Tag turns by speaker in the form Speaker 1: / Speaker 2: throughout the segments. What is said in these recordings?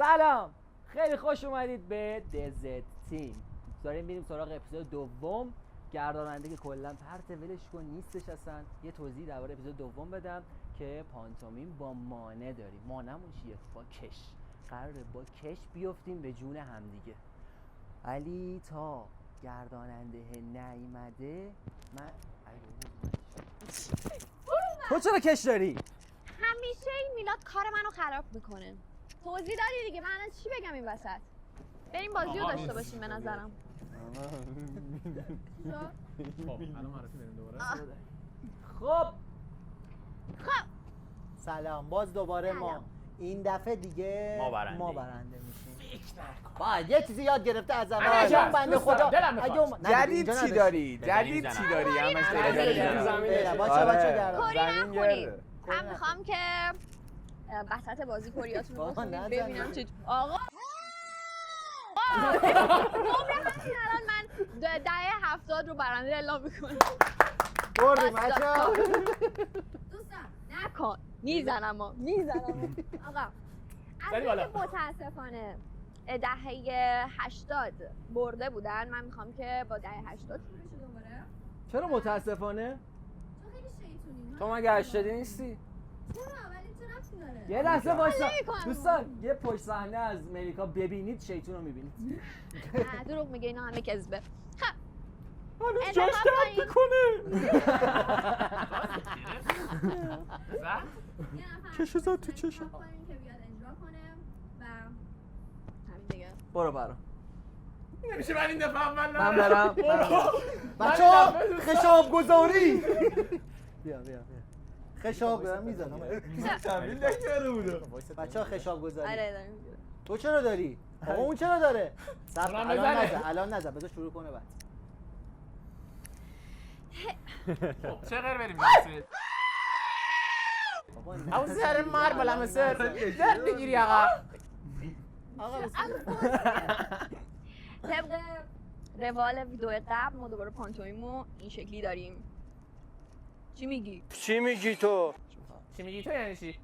Speaker 1: سلام، خیلی خوش اومدید به دزت تیم. داریم میریم سراغ اپیزود دوم. گرداننده که کلا پرت ولش کن نیستش اصلا. یه توضیح درباره اپیزود دوم بدم که پانتومیم با مانع داریم. مانعمون چیه؟ با کش. قراره با کش بیفتیم به جون همدیگه. ولی تا گرداننده نیامده من تو چرا کش داری؟
Speaker 2: همیشه این میلاد کار منو خراب میکنه. توضیح دادی دیگه، من الان چی بگم این وسط؟ بریم بازی رو داشته باشیم به نظرم.
Speaker 1: خب
Speaker 3: سلام، باز دوباره ما این دفعه دیگه ما برنده میشیم. باید یه چیزی یاد گرفته از اول. بنده خدا
Speaker 4: جدید چی داری؟ جدید چی داری؟ همش
Speaker 3: داری. باشه گردم.
Speaker 2: کری نخونید. من میخوام که وسط بازی کریاتون رو بخونید ببینم چه آقا نمره همین الان من دهه 70 رو برنده اعلام میکنم.
Speaker 3: بردیم بچه‌ها.
Speaker 2: دوستان نکن، میزنم آقا. از اینکه متاسفانه دهه 80 برده بودن، من میخوام که با دهه 80 شروع شه دوباره.
Speaker 1: چرا متاسفانه؟
Speaker 2: تو خیلی شیطونی.
Speaker 4: تو مگه 80 نیستی؟
Speaker 2: چرا؟ ولی چه ربطی داره؟
Speaker 1: یه لحظه وایسا دوستان، یه پشت صحنه از ملیکا ببینید، شیطون رو میبینید.
Speaker 2: نه دروغ میگه، اینا همه کذبه. خب
Speaker 4: هنوز جاش درد میکنه. کشو زد تو چشم.
Speaker 2: که بیاد اجرا کنه و همین دیگه.
Speaker 1: برو برو.
Speaker 4: نمیشه من این دفعه اول
Speaker 1: من برم.
Speaker 3: بچه‌ها خشاب گذاری. بیا خشاب میزنم.
Speaker 4: تمرین نکرده بودم.
Speaker 3: بچه‌ها خشاب گذاری.
Speaker 2: آره داریم.
Speaker 3: تو چرا داری؟ آقا اون چرا داره؟ صبر
Speaker 4: اونم
Speaker 3: الان نزن بذار شروع کنه بعد.
Speaker 4: چقدر بریم جلسه؟ او سر مار بلم سر درد بگیری آقا.
Speaker 2: طبق روال ویدیو قبل ما دوباره پانتومیمو این شکلی داریم. چی میگی؟
Speaker 3: چی میگی تو؟
Speaker 4: چی میگی تو یعنی چی؟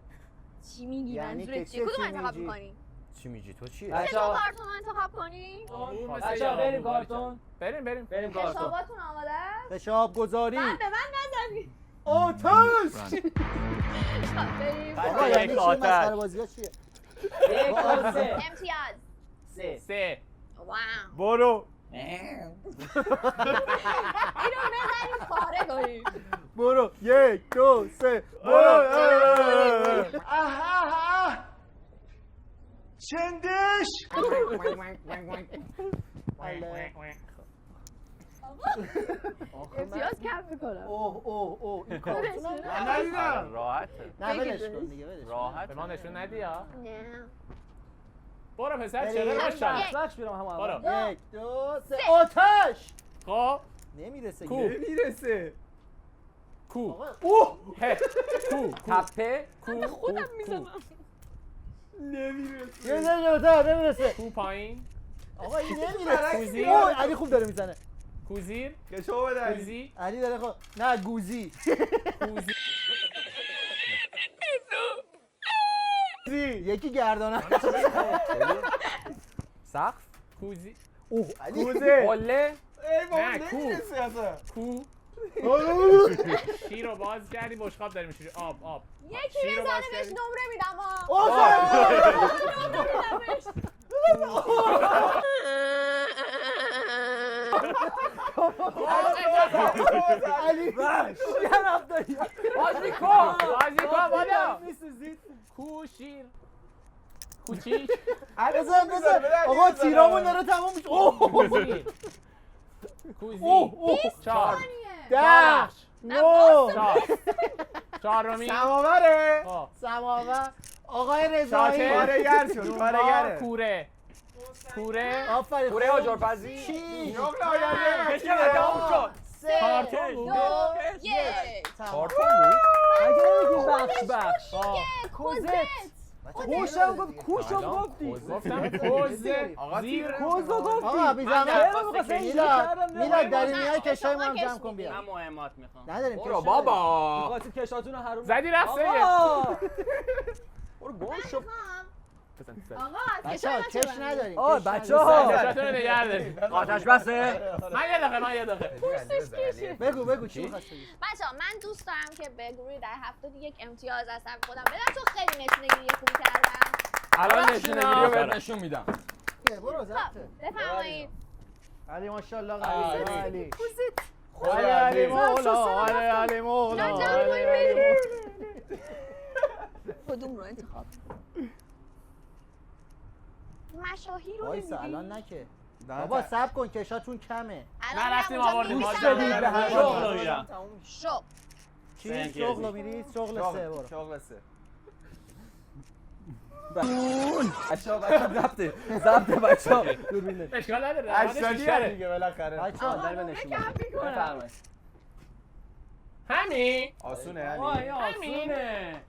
Speaker 2: چی میگی؟
Speaker 3: یعنی
Speaker 2: منظورت
Speaker 3: که
Speaker 2: چیه؟ کدوم
Speaker 3: چی
Speaker 2: انتخاب
Speaker 3: میگی؟
Speaker 2: میکنی؟
Speaker 3: چی میگی تو چیه؟
Speaker 2: چه دو کارتون انتخاب کنی؟
Speaker 1: بچه‌ها بریم کارتون.
Speaker 4: بریم
Speaker 1: کارتون.
Speaker 2: حساباتون آماده است؟
Speaker 3: خشاب گذاری.
Speaker 2: من به من نزنی.
Speaker 3: آتش!
Speaker 2: بریم.
Speaker 3: آقا یعنی چی مسخره بازی‌ها چیه؟
Speaker 1: یک دو سه.
Speaker 2: امتیاز.
Speaker 4: سه.
Speaker 2: واو.
Speaker 4: برو.
Speaker 2: اینو بزنیم پاره کنیم.
Speaker 3: برو 1 2 3 برو.
Speaker 4: چندش.
Speaker 2: امتیاز کم میکنم.
Speaker 3: اوه این کارتون
Speaker 4: من ندیدم.
Speaker 5: راحته.
Speaker 3: نه ولش کن دیگه ولش.
Speaker 5: راحت.
Speaker 4: به ما نشون ندی ها.
Speaker 2: نه.
Speaker 4: برو پسر
Speaker 3: بریم.
Speaker 4: چقدر باشه.
Speaker 1: بخش بیرم همون اول.
Speaker 4: برو.
Speaker 3: 1 2 3 آتش!
Speaker 4: خب
Speaker 3: نمیرسه.
Speaker 4: کو
Speaker 3: نمیرسه.
Speaker 4: کو
Speaker 3: آقا
Speaker 4: هه کو
Speaker 1: تپه.
Speaker 4: کو
Speaker 2: خودم میزنم.
Speaker 3: نمیرسه.
Speaker 4: کو پایین.
Speaker 3: آقا این نمیرسه.
Speaker 4: کوزی.
Speaker 3: اوه علی خوب داره میزنه.
Speaker 4: کوزیر.
Speaker 5: کشو بده.
Speaker 4: کوزی.
Speaker 3: علی داره خب نه گوزی.
Speaker 4: کوزی.
Speaker 3: یکی گردانه.
Speaker 1: سقف.
Speaker 4: کوزی.
Speaker 3: اوه علی
Speaker 1: قله.
Speaker 4: نه کو. کو. شیر رو باز کردی بشقاب داری میشوری. آب.
Speaker 2: یکی
Speaker 4: شیر رو باز
Speaker 2: بزنه بهش
Speaker 4: کردی.
Speaker 2: نمره میدم ها.
Speaker 3: علی باش یه رفتاری
Speaker 4: بازی کن بالا.
Speaker 3: میسوزید.
Speaker 4: کو شیر. کوچیک.
Speaker 3: بزن آقا تیرامون داره تموم میشه.
Speaker 4: کوزی. کوزی. 4
Speaker 3: 10 9
Speaker 4: چهارمی.
Speaker 3: سماوره
Speaker 4: آه.
Speaker 3: سماور آقای رضایی
Speaker 4: شاطر.
Speaker 3: کارگر شد کارگره.
Speaker 4: کوره.
Speaker 3: آفرین
Speaker 1: کوره آجرپزی.
Speaker 3: چی؟
Speaker 1: کشی تموم شد.
Speaker 4: کارتون بود.
Speaker 2: 2 1
Speaker 1: کارتون بود؟ اگه نمیگیم بخش.
Speaker 3: کوزت
Speaker 1: کوشم گفت کوشم گفتی.
Speaker 4: گفتم کوز. زیر.
Speaker 1: کوزو گفتی.
Speaker 3: آقا بیزنه میلاد
Speaker 2: میلاد
Speaker 3: در این میای کشای ما هم جمع کن
Speaker 5: من
Speaker 3: بیا
Speaker 5: مهمات میخوام.
Speaker 3: نداریم
Speaker 1: برو
Speaker 3: کشای.
Speaker 1: بابا. می‌خواستید کشاتون رو حروم.
Speaker 4: زدی رفت سیه.
Speaker 1: آقا. برو گم شو.
Speaker 2: آقا
Speaker 3: بچه‌ها
Speaker 2: کشا
Speaker 3: کش نداریم
Speaker 1: آه،
Speaker 3: کش
Speaker 1: بچه‌ها.
Speaker 3: نداریم.
Speaker 4: کشاتون رو نگه داریم.
Speaker 1: آتش بسه.
Speaker 4: من یه دقیقه.
Speaker 3: بگو چی می‌خواستی بگی؟
Speaker 2: بچه‌ها من دوست دارم که به گروه در 71 امتیاز از طرف خودم بدم چون خیلی نشونگیری خوبی کردم.
Speaker 5: الان نشونگیری رو بهت نشون میدم.
Speaker 3: برو ضبطه.
Speaker 2: بفرمایید.
Speaker 3: علی ماشاءالله قوی علی.
Speaker 5: خود علی مولا علی مولا.
Speaker 2: کدوم رو انتخاب؟ مشاهیر رو
Speaker 3: وایسا
Speaker 2: نمی‌بینی؟
Speaker 3: الان نکه. بابا صبر کن کشاتون کمه.
Speaker 2: الان
Speaker 4: نه رفتیم
Speaker 2: اونجا
Speaker 4: آوردیم.
Speaker 2: می‌نویسم.
Speaker 1: گوش بدید به حرف
Speaker 4: شغل رو میرم.
Speaker 2: شغل.
Speaker 3: چی شغل رو میری؟ شغل سه برو.
Speaker 5: شغل سه.
Speaker 1: بچه‌ها ضبط بچه‌ها. دوربین.
Speaker 4: اشکال نداره.
Speaker 5: 80 دیگه بالاخره.
Speaker 3: بچه‌ها
Speaker 1: در به نشون بده. بفرمایید.
Speaker 4: همین.
Speaker 5: آسونه
Speaker 1: آه،
Speaker 5: علی.
Speaker 1: این آسونه.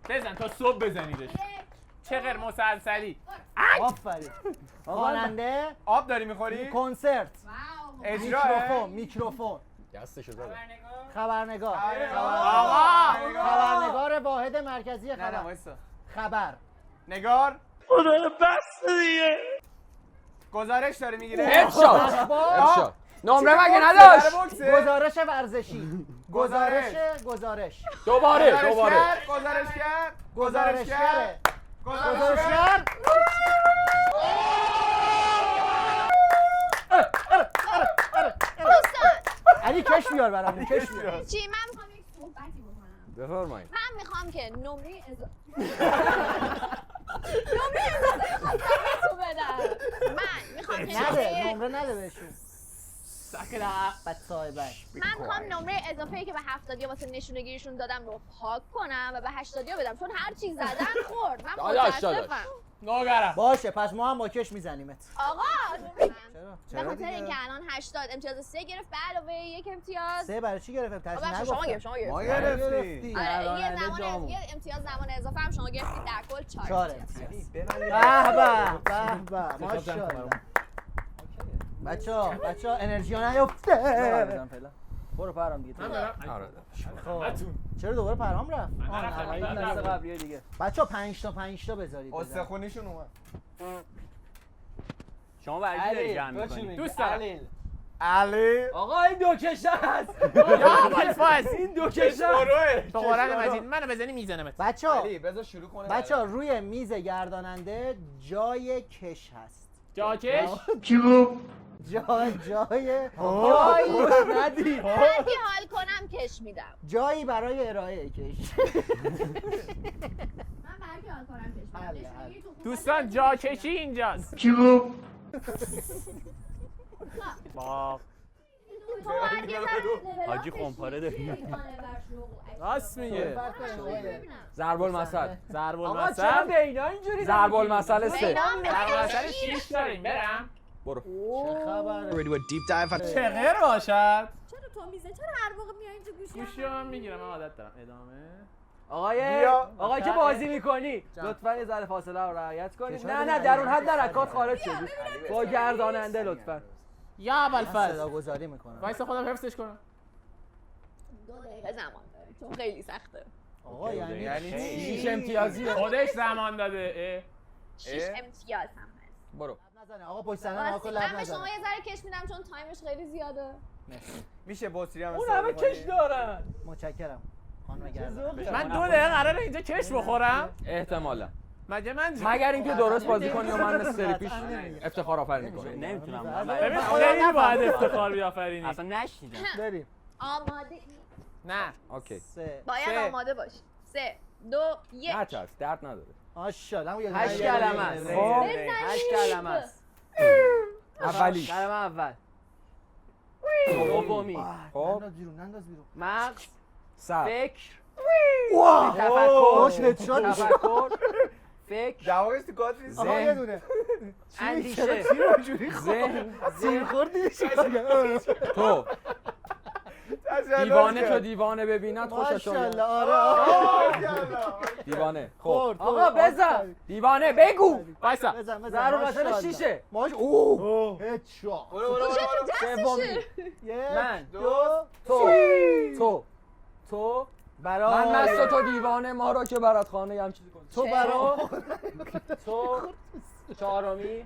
Speaker 4: بزن تا صبح بزنیدش. چقدر مسلسلی.
Speaker 3: آفرین. خواننده
Speaker 5: آب داری میخوری؟
Speaker 3: کنسرت
Speaker 5: اجرا.
Speaker 3: میکروفون
Speaker 5: دستشو زدم.
Speaker 3: خبرنگار
Speaker 4: آقا.
Speaker 3: خبرنگار واحد مرکزی
Speaker 5: نه
Speaker 3: خبر
Speaker 5: وایسا.
Speaker 3: خبر
Speaker 5: نگار. گزارش داره میگیره.
Speaker 3: اخبار
Speaker 5: نمره مگه نداشت؟
Speaker 3: گزارش ورزشی گزارش
Speaker 5: دوباره.
Speaker 3: گزارشگر
Speaker 2: دوستان
Speaker 3: علی کش بیار برام کش بیار
Speaker 2: چی من میخوام یک صحبتی بکنم.
Speaker 5: بفرمایید.
Speaker 2: من میخوام که نمره خواستم بدم. من میخوام که
Speaker 3: نمره نده بهشون بچه‌هایش
Speaker 2: من میخوام نمره اضافه‌ای که به 70 واسه نشونگیریشون دادم رو پاک کنم و به 80 بدم چون هر چی زدن خورد. من متاسفم.
Speaker 4: ناگرم.
Speaker 3: باشه پس ما هم با کش میزنیمت
Speaker 2: آقا
Speaker 3: چرا
Speaker 2: به خاطر اینکه الان 80 امتیاز 3 گرفت به علاوه یک امتیاز.
Speaker 3: سه برای چی گرفتم تاش
Speaker 2: ببخشید شما
Speaker 3: نگفتم
Speaker 2: گرفت
Speaker 5: ما
Speaker 2: آره
Speaker 5: گرفتیم.
Speaker 2: یه امتیاز زمان اضافه هم شما گرفتید در کل 4
Speaker 3: 4
Speaker 2: امتیاز.
Speaker 3: امتیاز به ماشاءالله بچه‌ها انرژی ها نیفته
Speaker 1: برو پرام دیگه.
Speaker 4: من برم.
Speaker 3: خب چرا دوباره پرهام رفت
Speaker 1: این دست قبلیه دیگه.
Speaker 3: بچه‌ها 5 تا بذارید
Speaker 5: استخونیشون اومد.
Speaker 1: شما ورزشی جمع می‌کنید.
Speaker 4: دوست دارم.
Speaker 5: علی.
Speaker 1: آقا این دو کشه است.
Speaker 4: یا بالفاز.
Speaker 1: این دو کشه.
Speaker 4: تو قرآن مجید منو بزنی میزنمت.
Speaker 3: بچه‌ها
Speaker 5: علی بذار شروع کنه.
Speaker 3: بچه‌ها روی میز گرداننده جای کش هست
Speaker 4: جاکش.
Speaker 3: جای
Speaker 1: ندید.
Speaker 2: من که حال کنم کش میدم.
Speaker 3: جایی برای ارائه کش
Speaker 2: من برای حال کنم کش
Speaker 3: حله،
Speaker 2: میدم.
Speaker 3: حله.
Speaker 4: دوستان جاکشی اینجاست. با
Speaker 1: حاجی خمپاره داریم.
Speaker 4: راست میگه.
Speaker 5: ضرب المثل.
Speaker 4: ضرب
Speaker 1: آقا چرا
Speaker 4: المثل.
Speaker 1: بینا اینجوری
Speaker 5: ضرب المثل 3.
Speaker 4: ضرب المثل 6 داریم برم.
Speaker 5: برو.
Speaker 4: چقدر باشد.
Speaker 6: چرا تو میزه چرا هر موقع میای اینجا گوشی
Speaker 4: گوشی رو من میگیرم من عادت دارم. ادامه.
Speaker 1: آقای که بازی میکنی لطفا یه ذره فاصله رو رعایت کنید. نه در اون حد حرکات خارج شدید با گرداننده لطفا.
Speaker 4: یا بالفاز.
Speaker 3: صدا گذاری میکنم
Speaker 4: وایسا خودم حفظش کنم.
Speaker 2: 2 دقیقه زمان داره چون خیلی سخته.
Speaker 3: آقا یعنی
Speaker 5: 6 امتیازیه.
Speaker 4: خودش زمان داده.
Speaker 2: 6 امتیاز هم هست.
Speaker 5: برو.
Speaker 3: نزنه آقا پشت سر آقا لب
Speaker 2: من به
Speaker 3: نزنه
Speaker 2: شما یه ذره کش میدم چون تایمش خیلی زیاده.
Speaker 5: میشه بطری هم
Speaker 1: اون همه کش دارن.
Speaker 3: متشکرم خانم گردان
Speaker 4: من 2 دقیقه قراره اینجا کش بخورم.
Speaker 5: احتمالا.
Speaker 4: مگر
Speaker 5: اینکه درست بازی کنی و من مثل سری پیش افتخار آفرینی کنم.
Speaker 1: نمیتونم.
Speaker 4: ببین خیلی باید افتخار بیافرینی.
Speaker 1: اصلا نشیدم.
Speaker 3: بریم
Speaker 2: آماده
Speaker 4: نه.
Speaker 5: اوکی.
Speaker 3: 3
Speaker 2: باید آماده باشی. 3 2 1
Speaker 5: نچرخ درد نداره.
Speaker 3: ماشاءالله
Speaker 1: 8 کلمه است.
Speaker 3: خب
Speaker 1: 8 کلمه است.
Speaker 5: اولیش.
Speaker 1: کلمه اول. دومی.
Speaker 5: خب.
Speaker 3: ننداز بیرون
Speaker 1: مغز.
Speaker 5: سر.
Speaker 1: فکر.
Speaker 3: اوه
Speaker 1: تفکر. فکر.
Speaker 5: جوابش تو کادر نیست.
Speaker 3: آها یه دونه
Speaker 1: اندیشه.
Speaker 5: ذهن.
Speaker 3: سیر خوردی
Speaker 5: تو دیوانه تو دیوانه ببیند خوشش
Speaker 3: ماشاءالله
Speaker 5: آید.
Speaker 3: آره
Speaker 5: دیوانه. خب.
Speaker 1: آقا بزن.
Speaker 5: دیوانه بگو.
Speaker 4: وایسا.
Speaker 3: بزن
Speaker 1: ضرب المثل 6.
Speaker 3: اوه هدشات
Speaker 1: سومی.
Speaker 3: یک
Speaker 1: من.
Speaker 3: دو
Speaker 1: تو
Speaker 5: من مست تو دیوانه ما را که برات خانه هم چیزی کن.
Speaker 3: تو برا
Speaker 1: تو چهارمی.
Speaker 7: نه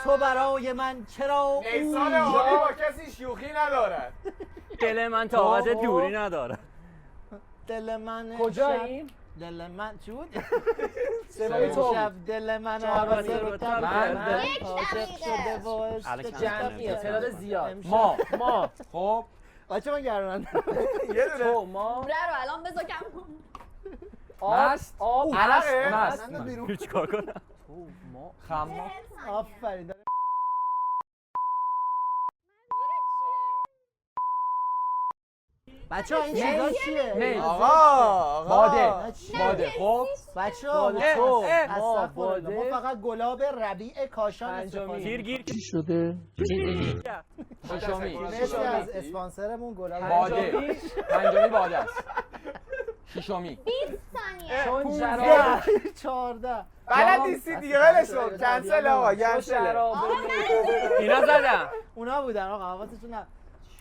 Speaker 3: تو برای من چرا
Speaker 7: نیسان آبی با کسی شوخی ندارد.
Speaker 8: دل من طاقت دوری نداره.
Speaker 3: دل من
Speaker 1: کجاییم؟
Speaker 3: دل من چی بود؟
Speaker 1: تو.
Speaker 3: دل من
Speaker 1: چهار
Speaker 3: آوازه رو
Speaker 1: رو
Speaker 3: تب
Speaker 1: من
Speaker 2: یک دقیقه.
Speaker 1: جمعیه تعداد زیاد.
Speaker 5: ما خب
Speaker 3: بچه من گردن
Speaker 7: یه دونه
Speaker 1: تو ما
Speaker 2: دوره رو الان بذار کم کن.
Speaker 5: مست
Speaker 1: آب
Speaker 7: عرقه
Speaker 5: مست
Speaker 8: بیرون چیکار کنم؟
Speaker 1: تو ما
Speaker 5: خمام
Speaker 3: آفرین بچه ها این چیزا چیه؟
Speaker 5: نه
Speaker 7: آقا
Speaker 5: باده خب
Speaker 3: بچه ها
Speaker 1: باده.
Speaker 3: تو
Speaker 1: ما
Speaker 3: ما
Speaker 1: باده.
Speaker 3: فقط گلاب ربیع کاشان استفاده
Speaker 8: گیر گیر
Speaker 1: چی شده؟
Speaker 5: ششمی
Speaker 3: مرسی از اسپانسرمون گلاب
Speaker 5: باده پنجمی باده است ششمی
Speaker 2: 20 ثانیه.
Speaker 1: چون شراب
Speaker 3: 14
Speaker 7: بلد نیستی دیگه ولش کن کنسل آقا کنسل
Speaker 8: اینا زدم.
Speaker 3: اونا بودن آقا حواستون نبود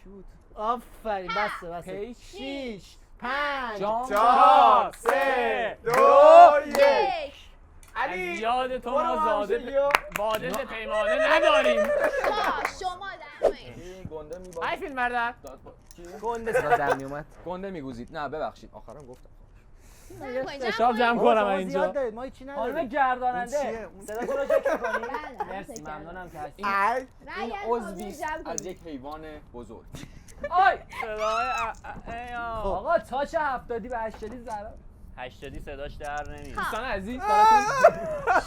Speaker 3: شوت آفرین بسته 6 5
Speaker 7: 4 3 2 1
Speaker 2: یک.
Speaker 7: علی
Speaker 4: یاد تو
Speaker 7: برو
Speaker 4: ما زاده
Speaker 7: همشگیو.
Speaker 4: باده پیمانه نداریم.
Speaker 2: شما دمایید.
Speaker 5: گنده میباد
Speaker 4: ای فیلم بردار.
Speaker 1: گنده صدا در میومد.
Speaker 5: گنده میگوزید نه ببخشید آخرام گفتم
Speaker 4: حساب جمع کنم اینجا.
Speaker 3: زیاد دارید ما هیچی
Speaker 1: خانم
Speaker 3: نداریم
Speaker 1: گرداننده صداتون رو چک کنید.
Speaker 2: بله.
Speaker 1: مرسی ممنونم که هستید.
Speaker 7: ای
Speaker 5: این عضوی از یک حیوان بزرگ
Speaker 1: آی
Speaker 8: صدای
Speaker 1: آقا تاچ 70 به 80 زدم.
Speaker 8: 80 صداش در نمیاد.
Speaker 4: دوستان عزیز براتون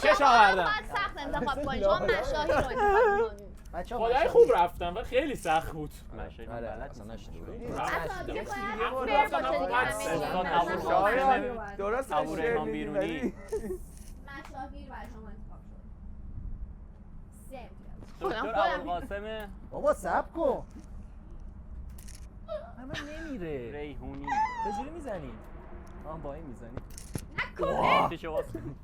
Speaker 4: شش آوردم.
Speaker 2: باید سخت انتخاب کنید. شما مشاهی رو انتخاب کنید.
Speaker 3: بچه‌ها
Speaker 4: خدای خوب رفتم و خیلی سخت بود.
Speaker 8: مشهد
Speaker 5: آره
Speaker 8: بلد
Speaker 5: اصلا نشنیدم
Speaker 2: اصلا دیگه باید
Speaker 4: خودم
Speaker 2: فر باشه دیگه
Speaker 4: رفتم.
Speaker 2: همه چی.
Speaker 7: شاید درست
Speaker 8: ابو ریحان بیرونی.
Speaker 2: مشاهیر برای شما انتخاب شد. 3
Speaker 8: دکتر ابوالقاسم
Speaker 3: بابا صبر کن
Speaker 1: من نمیره.
Speaker 8: ریحونی.
Speaker 1: چجوری میزنی؟ آها با این میزنی.
Speaker 8: چشو باز کن.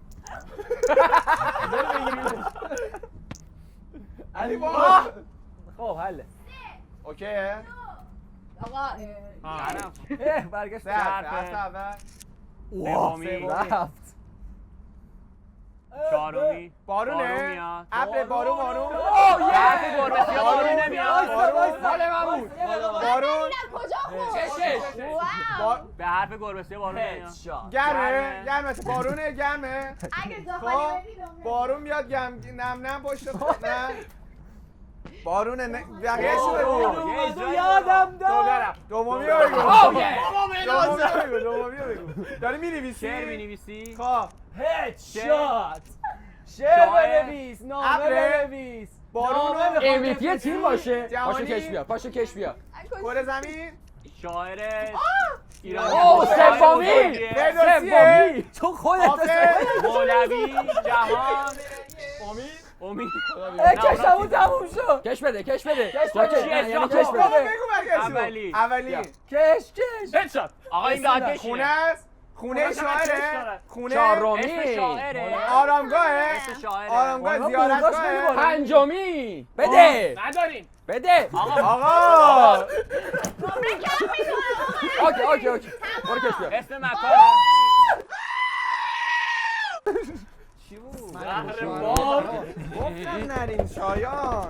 Speaker 7: علی با
Speaker 1: خب حله.
Speaker 7: اوکیه
Speaker 2: آقا
Speaker 1: برگشت
Speaker 7: حرف اول
Speaker 8: سومی.
Speaker 1: رفت.
Speaker 8: چهارمی. بارون
Speaker 7: بارونه
Speaker 8: میاد.
Speaker 7: ابر بارون
Speaker 8: حرف گربه بارون نمیاد.
Speaker 7: مال من بود بارون
Speaker 2: کجا خود؟
Speaker 5: چشش
Speaker 2: واو.
Speaker 8: به حرف گربه بارون نمیاد.
Speaker 7: گرمه بارونه گرمه
Speaker 2: اگه
Speaker 7: خب
Speaker 2: داخلی ببینم
Speaker 7: بارون میاد گم نم نم پشت خود نه بارونه بقیه شو بگو
Speaker 1: یادم داد.
Speaker 7: دومی رو بگو دومی رو بگو داری می‌نویسی؟
Speaker 8: شعر می‌نویسی؟
Speaker 7: خب
Speaker 1: هد شات. شعر بنویس. نامه
Speaker 7: ابره.
Speaker 1: بنویس.
Speaker 7: بارون
Speaker 1: نامه بخوان.
Speaker 5: MVP تیم باشه
Speaker 7: جهانی.
Speaker 5: پاشو کش بیا پاشو کش بیا
Speaker 7: کره زمین
Speaker 8: شاعر ایرانی.
Speaker 5: اوه، سومی.
Speaker 7: فردوسیه
Speaker 1: تو خودت
Speaker 7: حافظ
Speaker 8: مولوی جهان امید
Speaker 1: کشمون تموم شد.
Speaker 5: کش بده کش بده
Speaker 1: بده.
Speaker 5: کش
Speaker 8: چیه؟
Speaker 5: یعنی
Speaker 8: کش
Speaker 5: کش
Speaker 7: بابا
Speaker 5: بده
Speaker 7: بگو برگشت
Speaker 8: اولی.
Speaker 1: کش
Speaker 4: هدشات.
Speaker 8: آقا این بعد
Speaker 7: خونه است خونه شاعره خونه
Speaker 5: چهارمی
Speaker 8: اسم شاعره.
Speaker 7: آرامگاهه
Speaker 8: اسم شاعره.
Speaker 7: آرامگاه زیارتگاهه
Speaker 5: پنجمی بده
Speaker 4: نداریم.
Speaker 5: بده
Speaker 7: آقا
Speaker 5: اوکی برو کش بیا
Speaker 8: اسم مکان.
Speaker 1: چی بود؟
Speaker 7: گفتم نرین شایان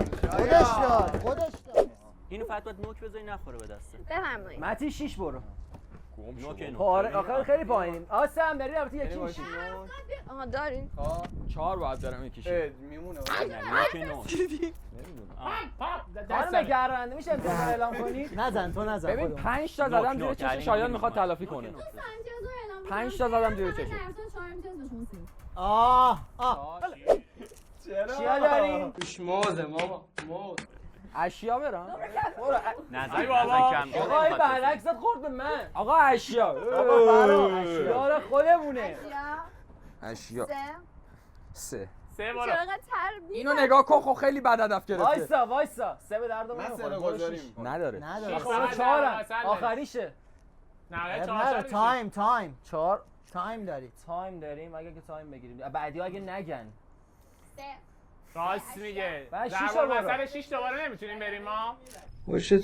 Speaker 3: خودش داد
Speaker 8: اینو فقط باید نوک بذاری نخوره به دسته.
Speaker 2: بفرمایید.
Speaker 1: متی 6 برو.
Speaker 8: نوک نوک.
Speaker 1: آخر خیلی پایینیم. آسم بری البته یکی میشی.
Speaker 2: آها دارین؟
Speaker 5: 4 باید دارم یکیش
Speaker 7: میمونه
Speaker 8: نوک نوک.
Speaker 1: خانم گرداننده میشه امتحان اعلام کنی؟
Speaker 3: نزن تو نزن
Speaker 5: ببین
Speaker 3: خودمون.
Speaker 5: 5 تا زدم زیر
Speaker 8: نوک،
Speaker 5: چش
Speaker 8: یعنی
Speaker 5: شایان
Speaker 8: نوک
Speaker 5: میخواد
Speaker 8: اومد.
Speaker 5: تلافی کنه
Speaker 8: نوک.
Speaker 5: 5 تا زدم زیر چش
Speaker 1: چیا داریم؟
Speaker 5: اشیا برام
Speaker 8: نزن
Speaker 4: بابا.
Speaker 8: کم.
Speaker 1: آقا این برعکست خورد به من.
Speaker 5: آقا اشیا
Speaker 1: یار خودمونه.
Speaker 5: اشیا
Speaker 2: 3
Speaker 5: 3
Speaker 4: 3 برو.
Speaker 2: چرا تربیت؟
Speaker 5: اینو نگاه کن خب خیلی بد هدف گرفته
Speaker 1: وایسا 3 به دردمون
Speaker 7: من
Speaker 1: نمیخوره.
Speaker 7: سر
Speaker 1: برو
Speaker 7: گذاریم
Speaker 1: شیش.
Speaker 5: نداره
Speaker 3: نداره
Speaker 1: آخر 4 آخریشه.
Speaker 4: نه
Speaker 3: تایم 4 تایم دارید
Speaker 1: تایم داریم اگه که تایم بگیریم. بعدی اگه نگن.
Speaker 2: 3
Speaker 4: راست میگه.
Speaker 1: بعد
Speaker 4: در
Speaker 1: شیش
Speaker 4: مورد
Speaker 1: برو.
Speaker 4: مسئله 6 دوباره نمیتونیم بریم ما.
Speaker 1: باشه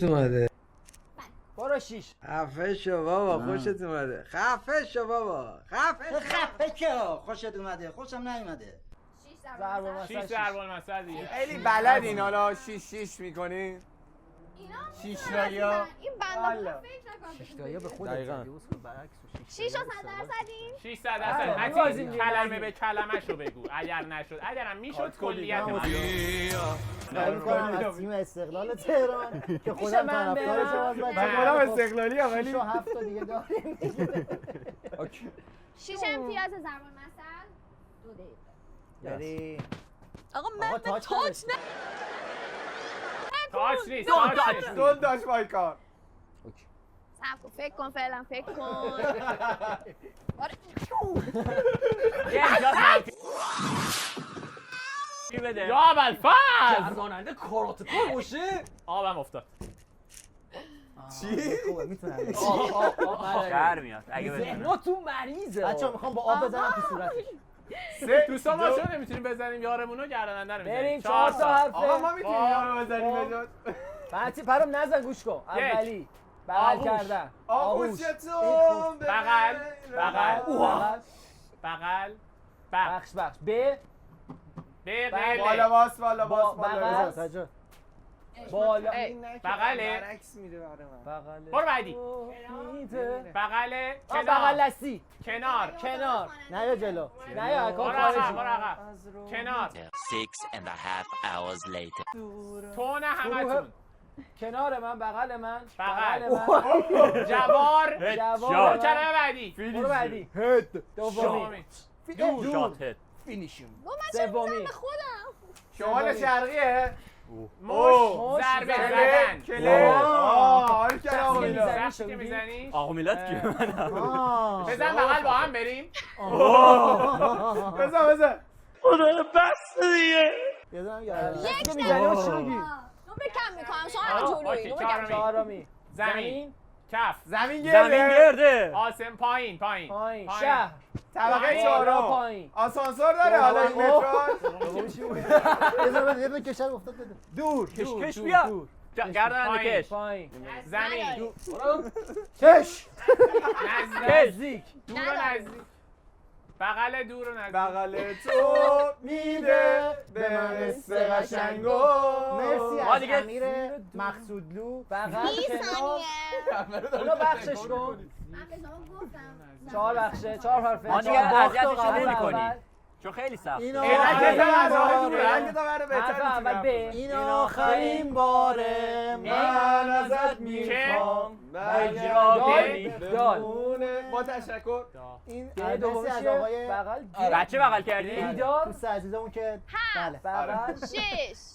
Speaker 1: برو 6.
Speaker 7: خفه شو بابا خوشت اومده. خفه شو بابا.
Speaker 3: خفه که خوشت اومده خوشم نیومده.
Speaker 4: 6 ضرب المثل دیگه.
Speaker 7: خیلی بلدین حالا 6 میکنین. 6 تایا.
Speaker 2: این بنده خدا فکر نکنم
Speaker 1: 6 تایی به خودت
Speaker 5: دقیقاً.
Speaker 1: برعکس
Speaker 2: 6 تا 100%.
Speaker 4: 600%. حتی کلمه به کلمه‌شو بگو. اگر نشد اگرم میشد کلیت ما.
Speaker 3: فکر می‌کنم از تیم استقلال تهران که خودم طرفدار شما
Speaker 7: من خودم استقلالی ام ولی
Speaker 3: 6 و 7 تا دیگه داریم.
Speaker 5: اوکی.
Speaker 2: 6 امتیاز ضرب المثل 2 دقیقه.
Speaker 3: بری
Speaker 6: آقا
Speaker 3: آقا
Speaker 6: من به
Speaker 3: تاچ
Speaker 6: تاچ نه.
Speaker 4: تاچ نیست. تاچ نیست.
Speaker 7: دل داشت مایکار.
Speaker 5: اوکی.
Speaker 2: صبر کن فکر کن فعلا فکر کن. آره.
Speaker 8: یه امتیاز منفی بده.
Speaker 4: یا ابوالفضل
Speaker 5: گرداننده کارات کار باشه.
Speaker 4: آبم افتاد.
Speaker 7: چی؟
Speaker 3: خوبه میتونم.
Speaker 8: شهر میاد اگه بزنه.
Speaker 1: ذهناتون مریضه.
Speaker 3: بچه‌ها میخوام با آب بزنم تو صورتش.
Speaker 4: دوستان ما چون نمیتونیم بزنیم یارمونو گرداننده رو میزنیم.
Speaker 1: بریم 4 تا حرف.
Speaker 7: آقا ما میتونیم یارو بزنیم
Speaker 1: خب.
Speaker 7: بجات.
Speaker 1: بعدی پرم نزن گوش کن. اولی بغل کردن.
Speaker 7: آغوش چطور؟
Speaker 4: بغل بغل
Speaker 1: بغل
Speaker 4: بغل
Speaker 1: بخش ب
Speaker 7: بالا باس بالا
Speaker 1: با-
Speaker 7: باس بالا
Speaker 1: بغل.
Speaker 3: سجاد
Speaker 1: بالا
Speaker 4: بغله.
Speaker 7: برعکس میده برای من.
Speaker 1: بغل
Speaker 4: برو بعدی.
Speaker 1: میده.
Speaker 4: بغل
Speaker 1: بغل
Speaker 4: کنار
Speaker 1: لسی
Speaker 4: کنار
Speaker 1: کنار
Speaker 3: نه یا جلو
Speaker 1: نه یا
Speaker 4: برو
Speaker 1: کار
Speaker 4: عقب
Speaker 1: خارجی
Speaker 4: برو عقب کنار
Speaker 8: 6.5 hours later.
Speaker 4: تو نه همتون
Speaker 1: کنار من بغل من
Speaker 4: بغل.
Speaker 1: من
Speaker 4: جوار
Speaker 1: جوار
Speaker 4: برو کلمه بعدی
Speaker 1: برو بعدی دومی
Speaker 4: شامی
Speaker 8: دور شات هد.
Speaker 2: با من چه
Speaker 1: سومی.
Speaker 2: میزنم به خودم.
Speaker 7: شمال شرقیه.
Speaker 4: مش ضربه زدن
Speaker 7: کله. حال کردم آقا
Speaker 1: میزنی.
Speaker 7: میلا.
Speaker 4: سخت که میزنی
Speaker 8: آقا میلاد که منم.
Speaker 4: بزن بغل با هم بریم
Speaker 7: بزن
Speaker 3: یه دونم یادم
Speaker 2: یک
Speaker 1: تو میزنی و چی
Speaker 2: دقیقه.
Speaker 1: میگی؟
Speaker 2: رو بکم میکنم شما
Speaker 4: آه،
Speaker 2: الان
Speaker 4: اوکی،
Speaker 2: جلویی رو
Speaker 4: چهارمی.
Speaker 2: بکم
Speaker 1: چهارمی
Speaker 4: زمین کف
Speaker 7: زمین
Speaker 8: زمین
Speaker 7: گرده.
Speaker 8: گرده.
Speaker 4: آسم پایین
Speaker 1: پایین شهر
Speaker 7: طبقه
Speaker 1: بالا
Speaker 7: چهارم.
Speaker 1: پایین
Speaker 7: آسانسور داره حالا این
Speaker 1: اوه.
Speaker 7: مترو.
Speaker 3: یه دونه کشور افتاد بده.
Speaker 1: دور
Speaker 8: کش بیا. گرداننده
Speaker 4: پایین.
Speaker 8: کش.
Speaker 1: پایین
Speaker 4: زمین
Speaker 3: چش
Speaker 1: نزدیک
Speaker 4: دور و نزدیک بغل دور و نزدیک
Speaker 7: بغل تو میده به من قصه قشنگو.
Speaker 3: مرسی
Speaker 8: ما
Speaker 3: از
Speaker 8: دیگه-
Speaker 3: امیر مقصودلو.
Speaker 1: بغل
Speaker 2: 20
Speaker 1: کنار
Speaker 2: ثانیه.
Speaker 1: اونو بخشش کن
Speaker 2: من به شما گفتم.
Speaker 1: 4 بخشه 4 حرفه
Speaker 8: ما دیگه
Speaker 1: چهار باخت و
Speaker 8: اذیتش
Speaker 1: قبول
Speaker 8: نمی‌کنیم.
Speaker 1: اول.
Speaker 8: چون خیلی سخته.
Speaker 3: اینا
Speaker 7: اینکه تا از راه دوره
Speaker 3: آخرین
Speaker 7: اینکه تا برای
Speaker 1: حرف
Speaker 7: بهتر
Speaker 1: اول ب
Speaker 3: این آخرین باره من ازت میخوام
Speaker 8: اجرا کنی.
Speaker 1: دال
Speaker 7: با تشکر.
Speaker 3: این
Speaker 1: یه دومی
Speaker 3: مرسی از
Speaker 1: چیه؟
Speaker 3: آقای
Speaker 1: بغل
Speaker 8: بچه بغل کردی؟
Speaker 1: دیدار
Speaker 3: دوست عزیزمون که بله
Speaker 1: بغل
Speaker 2: 6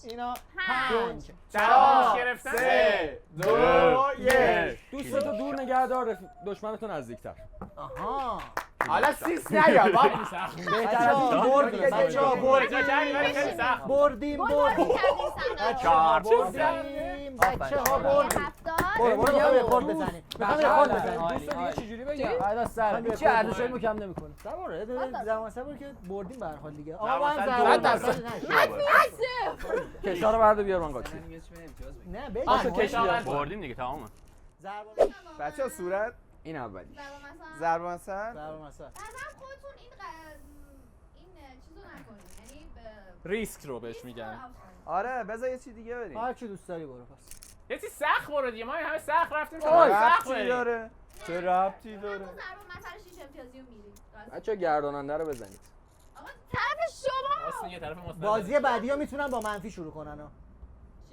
Speaker 3: اینا
Speaker 2: پنج.
Speaker 3: 5
Speaker 4: در آغوش
Speaker 7: 4
Speaker 4: گرفتن
Speaker 7: 3 2 1.
Speaker 5: دوستتو دور نگه دار دشمنتو نزدیکتر.
Speaker 3: آها
Speaker 7: حالا سیس نیا بابا.
Speaker 1: بهتر از این بردیم
Speaker 3: بچه‌ها
Speaker 4: اجرا کردی ولی خیلی سخت
Speaker 3: بردیم
Speaker 2: بردیم کردیم سنده
Speaker 8: چهار.
Speaker 3: بردیم بچه‌ها بردیم
Speaker 2: 70
Speaker 3: برو میخوام رکورد بزنیم میخوام رکورد بزنیم
Speaker 1: عالی،
Speaker 5: دوستو
Speaker 1: عالی.
Speaker 5: دیگه چجوری بگم؟
Speaker 1: بعد از سر
Speaker 3: همین
Speaker 1: هیچی
Speaker 3: رکورد
Speaker 1: ارزشایی رو کم نمیکنه
Speaker 3: سواره زمان سوار که بردیم به هر حال دیگه آقا
Speaker 4: زمان
Speaker 3: من
Speaker 4: سوار
Speaker 3: زمان
Speaker 4: 100%.
Speaker 3: نشد
Speaker 5: کشا رو برده بیار من قاطی.
Speaker 3: نه بگم
Speaker 1: آخه
Speaker 3: مهم
Speaker 1: کشیدم.
Speaker 3: نیست.
Speaker 8: بردیم دیگه تمامه.
Speaker 3: ضرب
Speaker 7: بچه‌ها صورت
Speaker 5: این اولی.
Speaker 7: ضرب مثلا
Speaker 3: ضرب مثلا
Speaker 2: بعدم خودتون این چیزو نکنید یعنی به
Speaker 4: ریسک رو بهش میگن
Speaker 7: آره بذار یه چی دیگه بریم.
Speaker 3: هر چی دوست داری برو پس
Speaker 4: یه چیز سخت برو دیگه ما همه سخت رفتیم
Speaker 7: چه
Speaker 4: شما سخت
Speaker 7: ربطی
Speaker 4: بریم
Speaker 7: داره؟ چه ربطی داره؟
Speaker 2: ضرب مثلا 6 امتیازی رو میریم
Speaker 5: بچه گرداننده رو بزنید.
Speaker 2: آقا طرف شما
Speaker 4: راست یه طرف مثبت
Speaker 3: بازی بعدی ها میتونن با منفی شروع کنن ها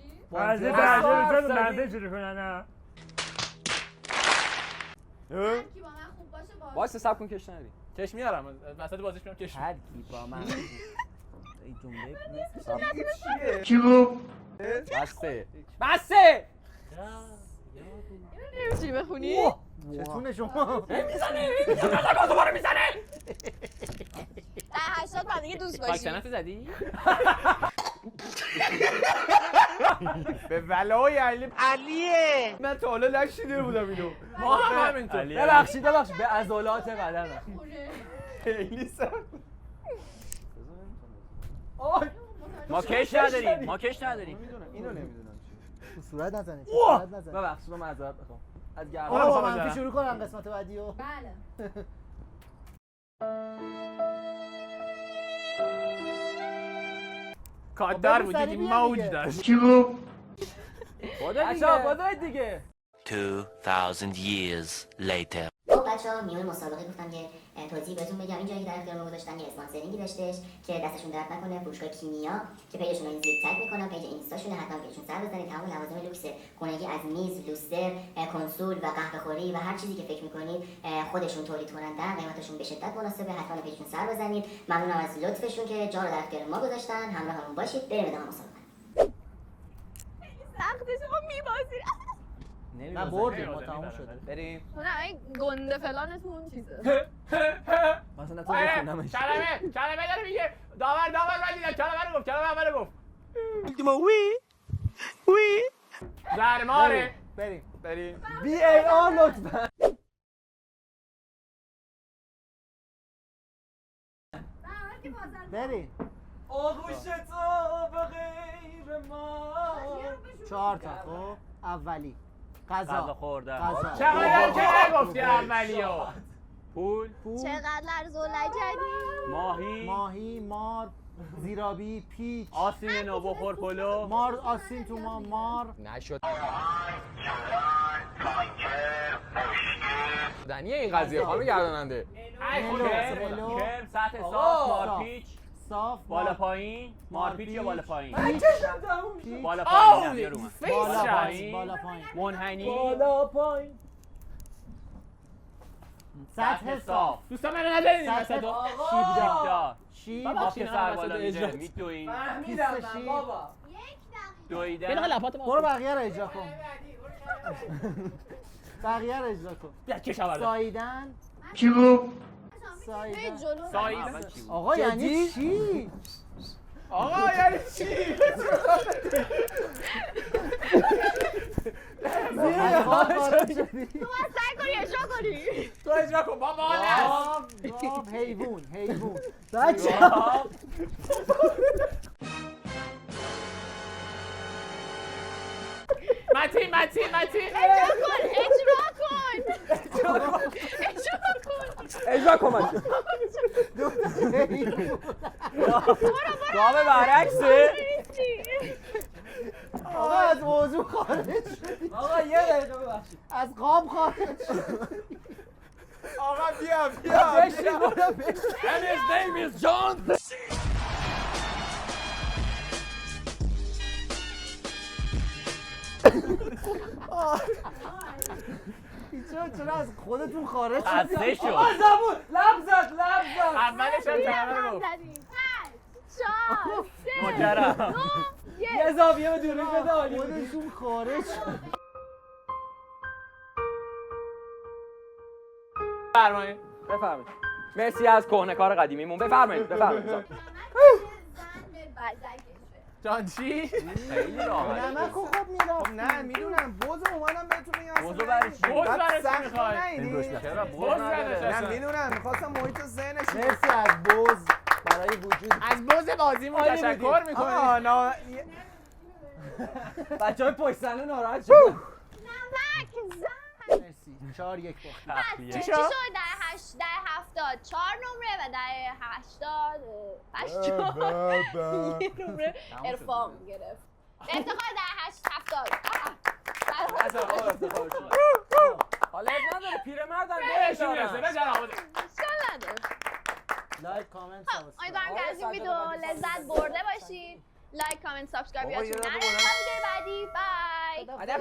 Speaker 2: چی؟
Speaker 3: بازی
Speaker 2: هر کی با من خوب باشه با
Speaker 5: وایس سب کن کش ندی.
Speaker 4: کش میارم وسط بازیش میام کش
Speaker 3: هر کی با من این جمله
Speaker 7: چیه؟
Speaker 5: بسته.
Speaker 1: بسه
Speaker 2: نمی‌تونی بخونی؟
Speaker 3: چتونه شما
Speaker 2: در 80 بعد دیگه دوست
Speaker 4: خاک
Speaker 2: باشی
Speaker 4: سنت زدی؟
Speaker 7: به ولای علیه من تا حالا نشیده بودم اینو.
Speaker 4: ما هم همینطور
Speaker 1: ببخشید به عضلات بدنم
Speaker 7: خیلی سخت.
Speaker 8: ما کش نداریم. ما کش نداریم.
Speaker 7: اینو نمیدونم
Speaker 3: تو صورت نزنید تو صورت نزنید
Speaker 1: ببخشید من معذرت میخوام از
Speaker 3: آقا
Speaker 1: گردان
Speaker 3: با منفی شروع کنم قسمت بعدیو.
Speaker 6: بله.
Speaker 4: کادر بود دیدی موج داشت.
Speaker 1: بازای دیگه
Speaker 9: 2000 years later.
Speaker 10: خب بچه‌ها میون مسابقه گفتم که توضیح بهتون بگم. اینجا که در اختیار ما گذاشتن یه اسپانسرینگی داشتش که دستشون درد نکنه، فروشگاه کیمیا که پیجشون رو زیر تگ میکنم، پیج اینستاشونه، حتما بهشون سر بزنید. تمام لوازم لوکس خونگی از میز، لوستر، کنسول و قهوه خوری و هر چیزی که فکر میکنید خودشون تولید کنندن، قیمتشون به شدت مناسبه. حتما پیجشون سر بزنید. ممنونم از لطفشون که جا رو در اختیار ما گذاشتن. همراهمون باشید. بریم ادامه مسابقه.
Speaker 2: سختش رو میبازید.
Speaker 3: نه بردیم ما تموم شده.
Speaker 5: بریم.
Speaker 2: نه این گنده فلانتون چیزه.
Speaker 1: مثلا تو بخونمش.
Speaker 4: کلمه داره میگه. داور من دیدم کلمه رو گفت. وی زرماره.
Speaker 3: بریم.
Speaker 1: VAR لطفا.
Speaker 3: بریم.
Speaker 1: آغوش تو به غیر ما.
Speaker 3: 4 تا. خب اولی
Speaker 8: غذا خوردن.
Speaker 4: چقدر که گفتی اولیو. پول
Speaker 2: چقدر لرز و لجدی.
Speaker 3: ماهی مار زیرابی پیچ
Speaker 8: آسین نو بخور پلو.
Speaker 3: مار آسین تو مار
Speaker 5: نشد. دنیه این قضیه خانم گرداننده.
Speaker 8: کرم سطح صاف مارپیچ
Speaker 3: صاف
Speaker 8: بالا پایین مارپیچ یا بالا پایین
Speaker 3: پیچ
Speaker 8: بالا پایین
Speaker 3: بالا پایین
Speaker 8: منحنی
Speaker 1: بالا پایین
Speaker 3: سطح صاف
Speaker 4: دوستان منو ندارین این
Speaker 3: سطح
Speaker 4: وسط
Speaker 8: شیبدار
Speaker 3: شیب
Speaker 8: آب که سر بالا میره میدوین
Speaker 1: فهمیدم من بابا.
Speaker 8: دویدن
Speaker 3: برو بقیه رو اجرا کن. بقیه رو اجرا کن. ساییدن
Speaker 4: ساییدن
Speaker 3: آقا یعنی چی؟
Speaker 7: آقا یعنی چی؟
Speaker 2: تو باید سعی کنی اجرا کنی.
Speaker 4: تو اجرا کن بابا
Speaker 3: گاو حیوان
Speaker 1: بچه
Speaker 4: متین
Speaker 5: اجرا کن.
Speaker 8: گاوه برعکسه.
Speaker 3: آقا از موضوع خارج شدی.
Speaker 1: آقا یه دقیقه ببخشید.
Speaker 3: از قاب خارج شدی.
Speaker 7: آقا بیا
Speaker 1: بشین برو بشین.
Speaker 5: And his name is John.
Speaker 3: چرا از خودتون خارج شدی؟
Speaker 8: خسته شد.
Speaker 1: آقا زبون لب زد.
Speaker 4: اولش هم کلمه رو گفت.
Speaker 2: 4 3
Speaker 8: مجرم
Speaker 1: یه زاویه به دوربین بده عالی بود.
Speaker 3: خودشون خارج شد.
Speaker 4: فرمایید.
Speaker 5: بفرمایید. مرسی از کهنه‌کار قدیمیمون. بفرمایید.
Speaker 4: جان چی؟
Speaker 8: خیلی راحت.
Speaker 3: نمک و خب میرفت.
Speaker 7: نه میدونم بوز اومدم بهتون میگم.
Speaker 8: موضوع برای چی؟
Speaker 4: بوز برای چی
Speaker 7: سخت
Speaker 4: میخوای؟
Speaker 7: نگیری.
Speaker 8: چرا
Speaker 4: بوز
Speaker 8: بوز
Speaker 4: نداره.
Speaker 8: نداره؟
Speaker 7: نه میدونم میخواستم محیط ذهنش.
Speaker 3: مرسی از بوز برای وجود.
Speaker 4: از بوز بازیمون
Speaker 1: عالی
Speaker 4: تشکر
Speaker 1: بودی.
Speaker 4: میکنیم.
Speaker 7: آقا نه
Speaker 1: بچه‌های پشت صحنه ناراحت شدن.
Speaker 2: نمک زن.
Speaker 3: مرسی 4-1 باخت.
Speaker 2: چی شد؟ در 70 4 نمره و در 80 یه نمره ارفاق گرفت. افتخار در 70.
Speaker 5: حالا نداره پیرمردن
Speaker 4: بهشون میرسه به جناب.
Speaker 2: اشکال نداره.
Speaker 3: لایک کامنت
Speaker 2: امیدوارم که از این ویدیو لذت برده باشید. لایک کامنت سابسکرایب یادتون نره تا ویدیو بعدی. بای.
Speaker 5: هدف